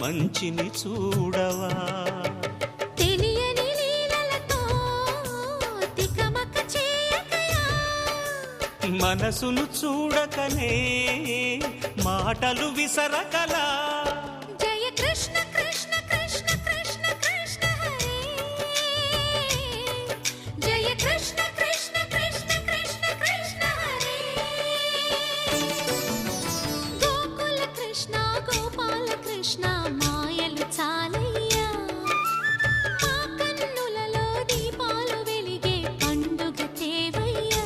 మంచిని చూడవా మనసును చూడకనే మాటలు విసరకలా జయ కృష్ణ కృష్ణ కృష్ణ కృష్ణ కృష్ణ హరే జయ కృష్ణ కృష్ణ కృష్ణ కృష్ణ కృష్ణ హరే గోకుల కృష్ణ గోపాల కృష్ణ మాయలు చాలయ్యా మా కన్నులలో దీపాలు వెలిగే పండుగ తేవయ్యా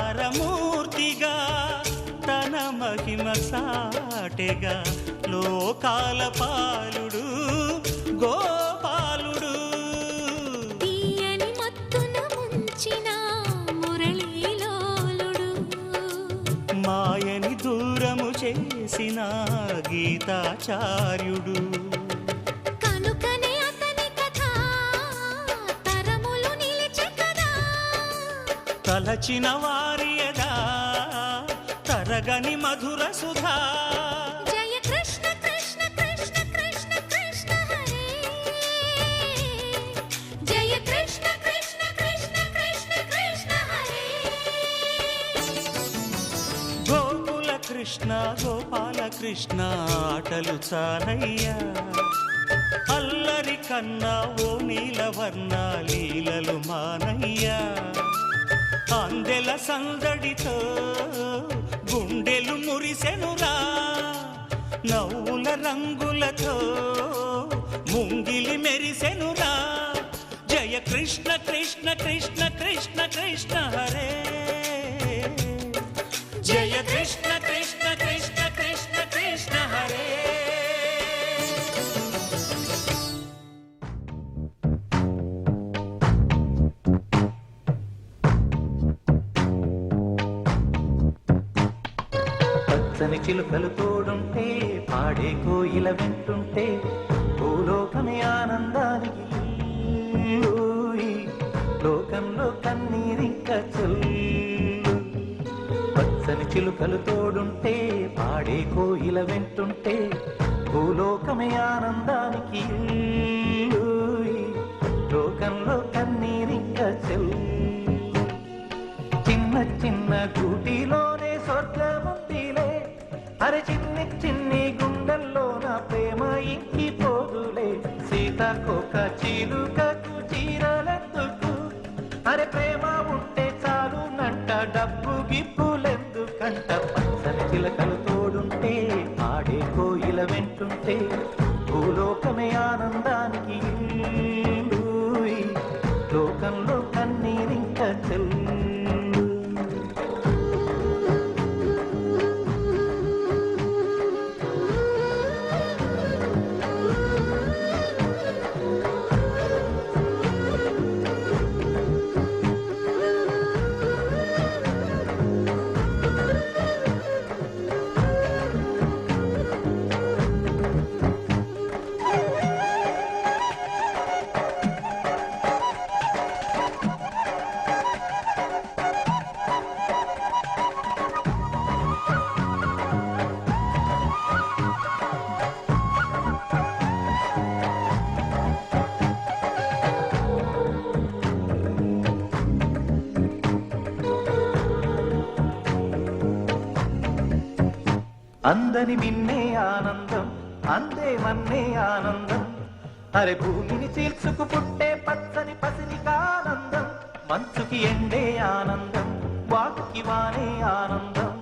అవతారమూర్తిగా తన మహిమ సాటెగా లోకాల పాలుడు గోపాలుడు తీయని మత్తున ముంచిన మురళీలోలుడు మాయని దూరము చేసిన గీతాచార్యుడు కనుకనే అతని కథ తరములు నిలిచె కదా తలచిన వారియదా తరగని మధుర సుధా జయ కృష్ణ కృష్ణ కృష్ణ కృష్ణ కృష్ణ హరే జయ కృష్ణ కృష్ణ కృష్ణ కృష్ణ కృష్ణ హరే గోకుల కృష్ణ గోపాల కృష్ణ ఆటలు చాలయ్యా అల్లరి కన్నా ఓ నీలవర్ణ లీలలు మానయ్యా అందెల సందడితో గుండెలు మురిసెనురా నవ్వుల రంగులతో ముంగిలి మెరిసెనురా జయ కృష్ణ కృష్ణ కృష్ణ కృష్ణ కృష్ణ హరే జయ కృష్ణ కృష్ణ కృష్ణ కృష్ణ కృష్ణ హరే పచ్చని చిలుకలు తోడుంటే పాడే కోయిల వింటుంటే భూలోకమే ఆనందానికి ఊయి, లోకంలో కన్నీరింక చల్లు పచ్చని చిలుకలు తోడుంటే పాడే కోయిల వింటుంటే భూలోకమే ఆనందానికి ఊయి, లోకంలో కన్నీరింక చల్లు చిన్న చిన్న గూటిలోనే స్వర్గముందిలే అరే చిన్ని చిన్ని గుండెల్లో నా ప్రేమ ఇంకిపోదులే సీతాకోక చిలుకకు చీరలెందుకు అరే ప్రేమ ఉంటే చాలు నంట డబ్బు గిప్పులెందుకంట పచ్చని చిలకలు తోడుంటే ఆడే కోయిల వెంటుంటే భూలోకమే ఆనందానికి ఊయి, లోకంలో కన్నీరింక చెల్లు అందని విన్నే ఆనందం అందే మన్నే ఆనందం అరే భూమిని చీల్చుకు పుట్టే పచ్చని పసి మంచుకి ఎండే ఆనందం, వాకుకి వానే ఆనందం.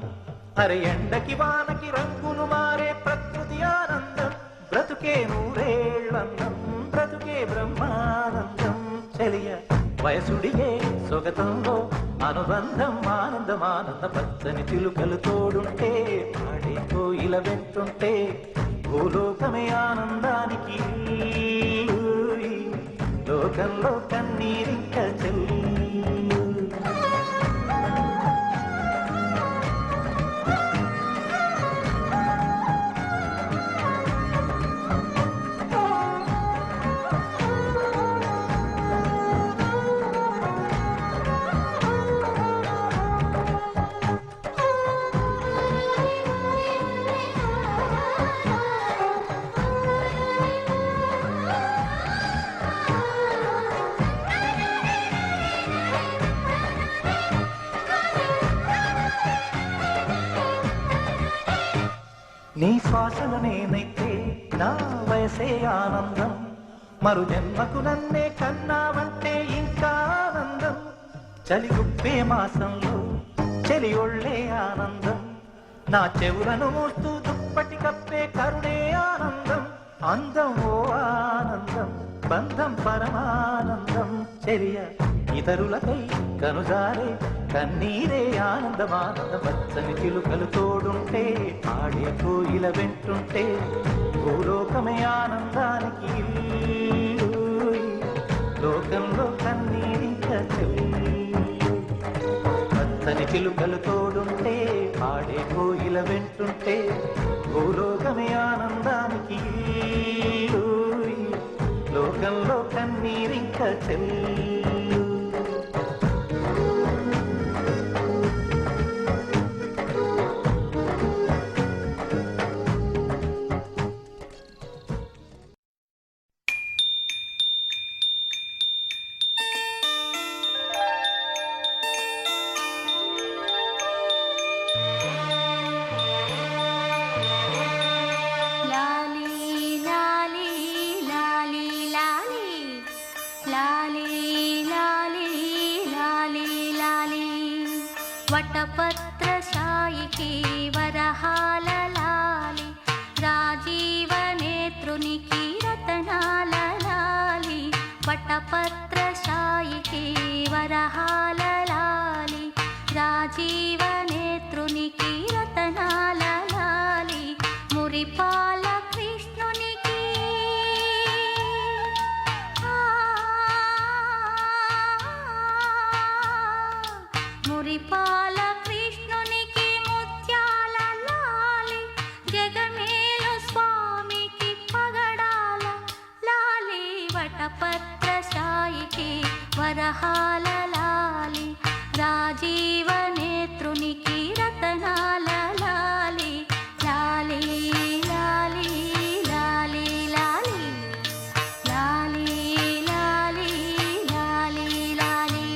అరే ఎండకి వానకి రంగులు మారే ప్రకృతి ఆనందం. బ్రతుకే నూరేళ్ళందం, బ్రతుకే బ్రహ్మానందం. చెలియ వయసుడిగే సొగతంలో అనుబంధం, ఆనందం ఆనంద. పచ్చని చిలుకలు తోడుంటే, పాడే కోయిల వెంటుంటే, భూలోకమే ఆనందానికి. లోకంలో కన్నీరింక చెల్లు. నీ శ్వాసల నేనైతే నా వయసే ఆనందం. మరు జన్మకు నన్నే కన్నావంటే ఇంకా ఆనందం. చలి గుప్పే మాసంలో చలి ఒళ్ళే ఆనందం. నా చెవులను మూస్తూ దుప్పటి కప్పే కరుణే ఆనందం. అందం ఓ ఆనందం, బంధం పరమానందం. చెలియ ఇతరులకై కనుజారే కన్నీరే ఆనందమానంద. పచ్చని చిలుకలు తోడుంటే, ఆడే కోయిల వెంటుంటే, భూలోకమే ఆనందానికి. లోకంలో కన్నీరింక చెల్లు. పచ్చని చిలుకలు తోడుంటే, ఆడే కోయిల వెంటుంటే, భూలోకమే ఆనందానికి. లోకంలో కన్నీరింక చెల్లు. వటపత్రశాయికి వరహాల లాలి, రాజీవ నేత్రునికి రతనాల లాలి. వటపత్రశాయికి వరహాల లాలి, రాజీవ నేత్రునికి రతనాల లాలి. మురిపాల కృష్ణునికి మురిపాల కృష్ణునికి ముత్యాల లాలి. జగమేలు స్వామికి పగడాల లాలి. వటపత్రశాయికి వరహాల లాలి, రాజీవ నేత్రునికి రతనాల లాలి. లాలి లాలి లాలి లాలి లాలి లాలి లాలి లాలి.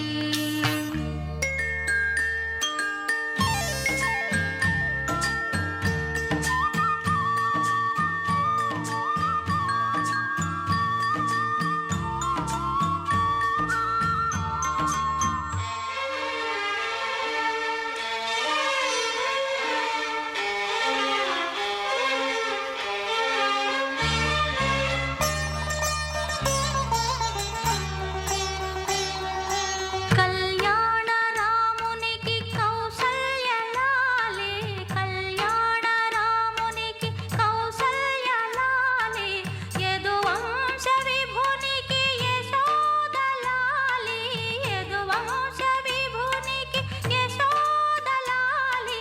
కళ్యాణ రామునికి కౌసల్య లాలి, కళ్యాణ రామునికి కౌసల్య లాలి. యదువంశ విభునికి యశోద లాలి, యదువంశ విభునికి యశోద లాలి.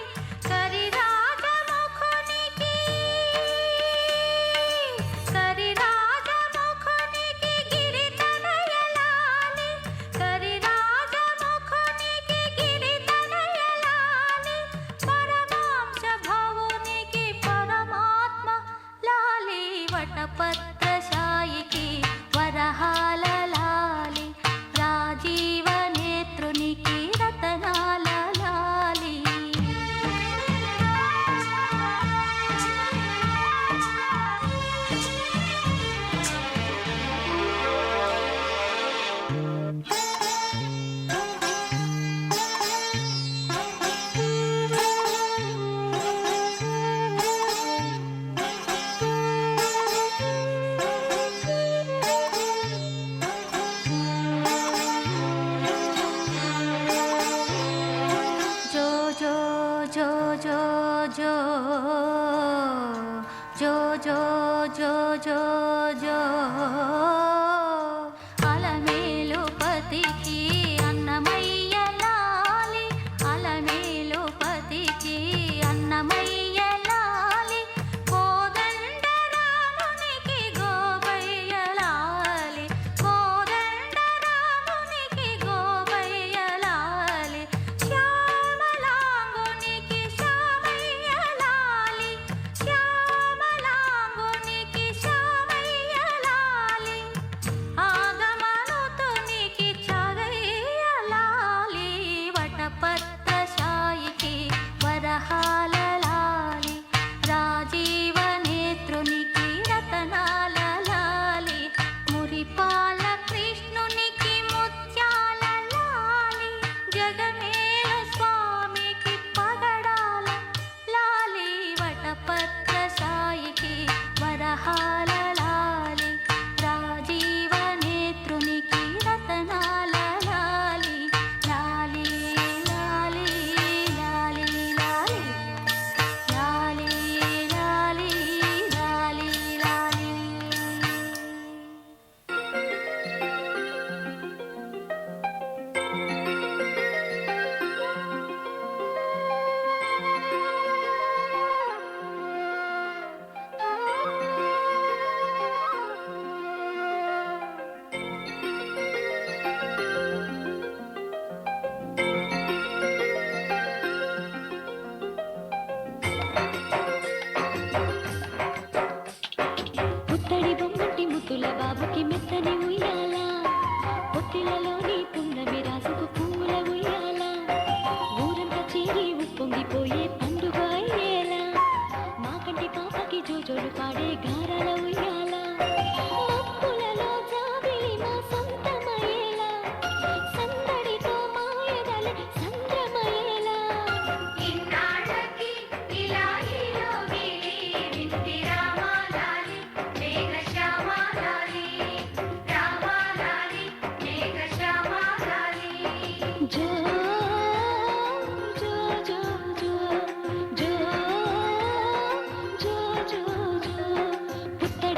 కరిరాజముఖునికి కరిరాజముఖునికి గిరితనయ లాలి, కరిరాజముఖునికి గిరితనయ లాలి. పరమాంశ భవునికి పరమాత్మ లాలి. వటపత్రశాయికి వరహాల లాలి, రాజీవ నేత్రునికి రతనాల లాలి. జో జో జో జో అలమేలు పతికి అన్నమయ్య లాలి అలమేలు పతికి అన్నమయ్య లాలి కోదండ రామునికి గోపయ్య లాలి కోదండ రామునికి గోపయ్య లాలి శ్యామలాంగునికి శ్యామయ్య లాలి శ్యామలాంగునికి శ్యామయ్య లాలి ఆగమనుతునికి చగయ్య లాలి వటపత్త సాయికి వరహాల లాలి రాజీవ నేత్రునికి రతనాల లాలి మురిపాల కృష్ణునికి ముత్యాల లాలి జగమేల స్వామికి పగడాల లాలి వటపత్ర సాయికి వరహాల లాలి రాజీవ నేత్రునికి రతనాల లాలి లాలి లాలి లాలి లాలి లాలి లాలి లాలి లాలి పుత్తడి బొమ్మటి ముద్దుల బాబుకి మెత్తని ఉయ్యాల పొత్తిలలోని పున్నమి రాసుకు పూల ఉయ్యాల ఊరంతా చేరి ఉప్పొంగిపోయే పండుగ అయ్యేలా మా కంటి పాపకి జోజోలు పాడే గారాల ఉయ్యాల మబ్బులలో జాబిలి మా సొంతమయ్యేలా సందడితో మాయదలే సంద్రమయ్యేలా ఇన్నాళ్ళకి ఇలా ఈలోగిలి వింటి రామాలాలి మేఘశ్యామాలాలి రామాలాలి మేఘశ్యామాలాలి జో జో జో జో జో జో జో జో పుత్తడి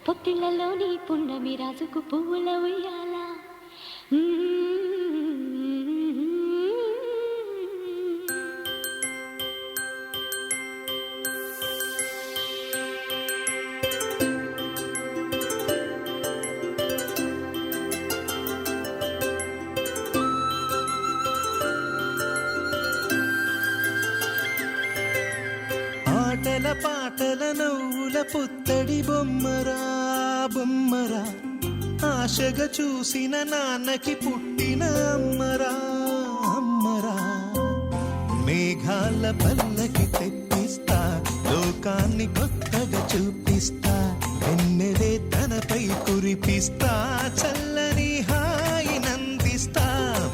పొత్తిళ్ళలోని పున్నమి రాజుకు పువ్వుల ఉయ్యాల ఆటల పాటల నవ్వుల పుత్తడి బొమ్మరా బొమ్మరా ఆశగా చూసిన నాన్నకి పుట్టిన అమ్మరా అమ్మరా మేఘాల పల్లకి తెప్పిస్తా లోకాన్ని కొత్తగా చూపిస్తా వెన్నెలే తనపై కురిపిస్తా చల్లని హాయి నందిస్తా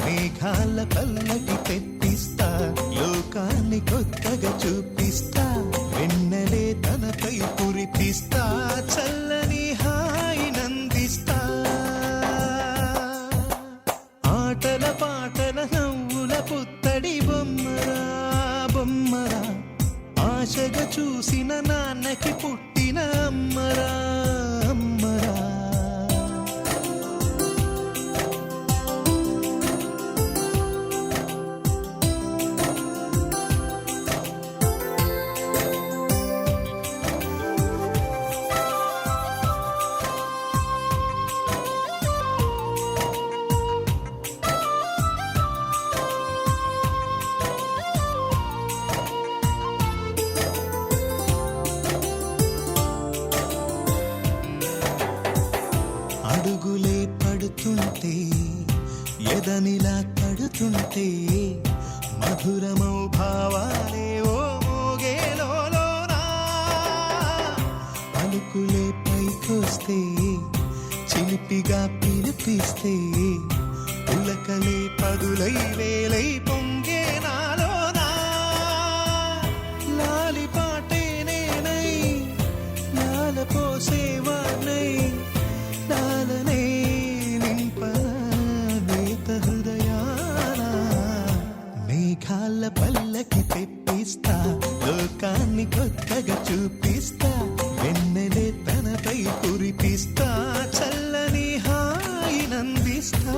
మేఘాల పల్లకి తెప్పిస్తా లోకాన్ని కొత్తగా చూపిస్తా వెన్నెలే తనపై కురిపిస్తా చల్లని హాయి నందిస్తా ఆటల పాటల నవ్వుల పుత్తడి బొమ్మరా బొమ్మరా ఆశగా చూసిన నాన్నకి పుట్టిన అమ్మరా అమ్మరా అడుగులే పడుతుంటే ఎదనిలా తడుతుంటే మధురమౌ భావాలే ఓ మోగేలోనా పలుకులే పైకొస్తే చిలిపిగా పిలిపిస్తే పులకలే పదులై వేలై పొంగే నాలోనా లాలి పాటే నేనై లాల పోసేవాణ్ణై లాలనే నింపనేత హృదయాన మేఘాల పల్లకి తెప్పిస్తా లోకాన్ని కొత్తగా చూపిస్తా వెన్నెలే తనపై కురిపిస్తా చల్లని హాయి నందిస్తా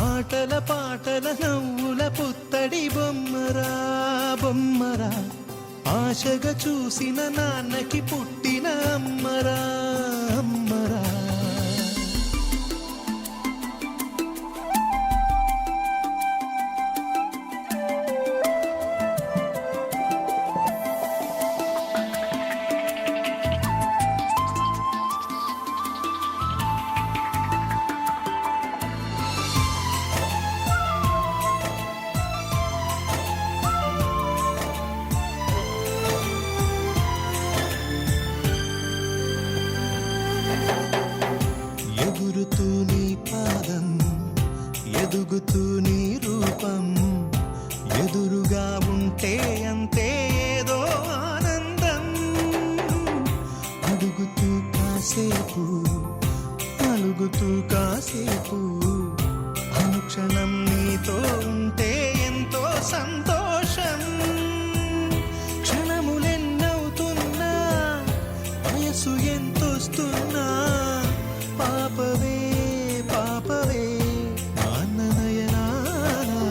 ఆటల పాటల నవ్వుల పుత్తడి బొమ్మరా బొమ్మరా ఆశగా చూసిన నాన్నకి పుట్టిన అమ్మరా అమ్మరా ఎగురుతూ నీ పాదం ఎదుగుతూ నీ రూపం ఎదురుగా ఉంటే అంతే ఏదో ఆనందం అడుగుతూ కాసేపు అలుగుతూ కాసేపు అనుక్షణం నీతో ఉంటే ఎంతో సంతోషం క్షణములెన్నవుతున్నా వయసు ఎంతొస్తున్నా పాపవే పాపవే నాన్ననయనానా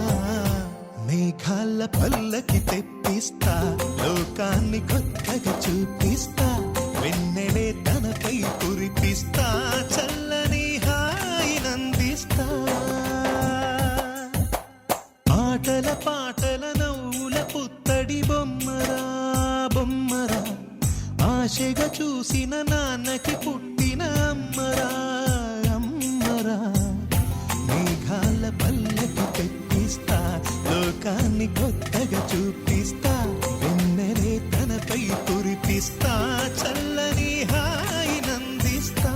మేఘాల పల్లకి తెప్పిస్తా లోకాన్ని కొత్తగా చూపిస్తా వెన్నెలే తనపై కురిపిస్తా చల్లని హాయి నందిస్తా ఆటల పాటల నవ్వుల పుత్తడి బొమ్మరా బొమ్మరా ఆశగా చూసిన నాన్నకి పుట్టిన అమ్మరా అమ్మరా మేఘాల పల్లకి తెప్పిస్తా లోకాన్ని కొత్తగా చూపిస్తా వెన్నెలే తనపై కురిపిస్తా చల్లని హాయి నందిస్తా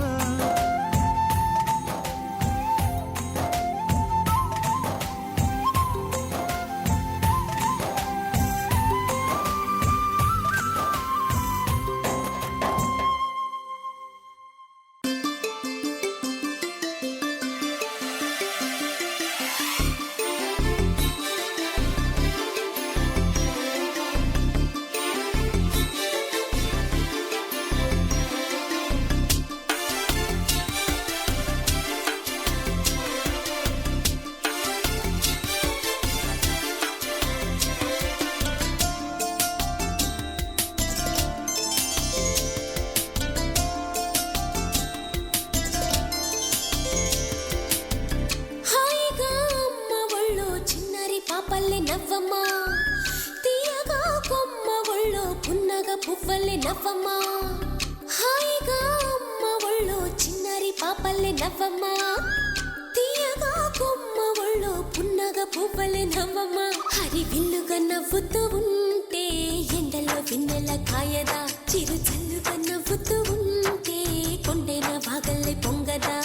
నవ్వమ్మా తీయగా కొమ్మ ఒళ్ళో పున్నగ పువ్వల్లే నవ్వమ్మా హాయిగా అమ్మ ఒళ్ళో చిన్నారి పాపల్లే నవ్వమ్మా తీయగా కొమ్మ ఒళ్ళో పున్నగ పువ్వల్లే నవ్వమ్మా హరి విల్లుగా నవ్వుతూ ఉంటే ఎండలో వెన్నెల కాయదా చిరు చల్లుగా నవ్వుతూ ఉంటే కొండైన వాగల్లే పొంగదా